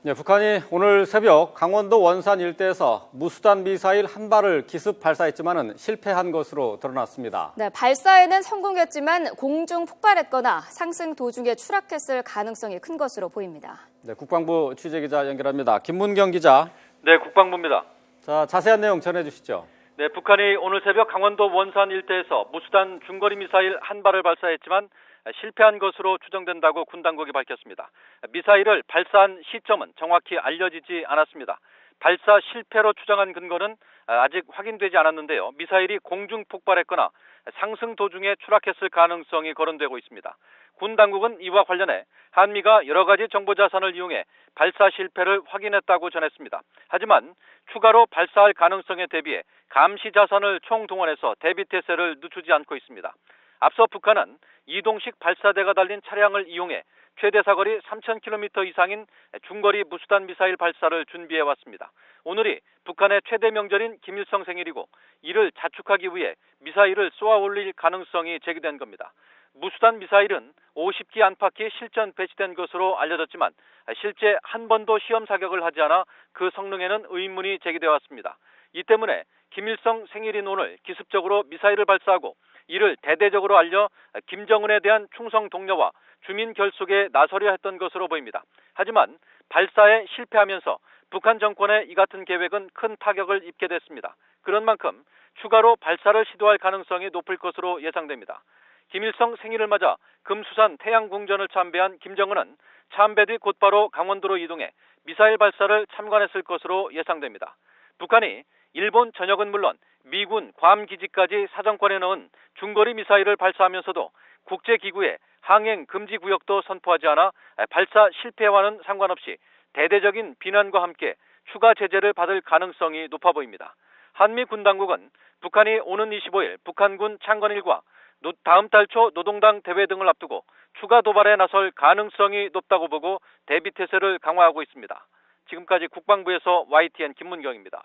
네, 북한이 오늘 새벽 강원도 원산 일대에서 무수단 미사일 한 발을 기습 발사했지만은 실패한 것으로 드러났습니다. 네, 발사에는 성공했지만 공중 폭발했거나 상승 도중에 추락했을 가능성이 큰 것으로 보입니다. 네, 국방부 취재기자 연결합니다. 김문경 기자. 네, 국방부입니다. 자, 자세한 내용 전해주시죠. 네, 북한이 오늘 새벽 강원도 원산 일대에서 무수단 중거리 미사일 한 발을 발사했지만 실패한 것으로 추정된다고 군 당국이 밝혔습니다. 미사일을 발사한 시점은 정확히 알려지지 않았습니다. 발사 실패로 추정한 근거는 아직 확인되지 않았는데요. 미사일이 공중 폭발했거나 상승 도중에 추락했을 가능성이 거론되고 있습니다. 군 당국은 이와 관련해 한미가 여러 가지 정보 자산을 이용해 발사 실패를 확인했다고 전했습니다. 하지만 추가로 발사할 가능성에 대비해 감시 자산을 총동원해서 대비 태세를 늦추지 않고 있습니다. 앞서 북한은 이동식 발사대가 달린 차량을 이용해 최대 사거리 3,000km 이상인 중거리 무수단 미사일 발사를 준비해왔습니다. 오늘이 북한의 최대 명절인 김일성 생일이고 이를 자축하기 위해 미사일을 쏘아 올릴 가능성이 제기된 겁니다. 무수단 미사일은 50기 안팎이 실전 배치된 것으로 알려졌지만 실제 한 번도 시험 사격을 하지 않아 그 성능에는 의문이 제기되어 왔습니다. 이 때문에 김일성 생일인 오늘 기습적으로 미사일을 발사하고 이를 대대적으로 알려 김정은에 대한 충성 독려와 주민 결속에 나서려 했던 것으로 보입니다. 하지만 발사에 실패하면서 북한 정권의 이 같은 계획은 큰 타격을 입게 됐습니다. 그런 만큼 추가로 발사를 시도할 가능성이 높을 것으로 예상됩니다. 김일성 생일을 맞아 금수산 태양궁전을 참배한 김정은은 참배 뒤 곧바로 강원도로 이동해 미사일 발사를 참관했을 것으로 예상됩니다. 북한이 일본 전역은 물론 미군 괌 기지까지 사정권에 넣은 중거리 미사일을 발사하면서도 국제기구에 항행 금지 구역도 선포하지 않아 발사 실패와는 상관없이 대대적인 비난과 함께 추가 제재를 받을 가능성이 높아 보입니다. 한미 군 당국은 북한이 오는 25일 북한군 창건 일과 다음 달 초 노동당 대회 등을 앞두고 추가 도발에 나설 가능성이 높다고 보고 대비 태세를 강화하고 있습니다. 지금까지 국방부에서 YTN 김문경입니다.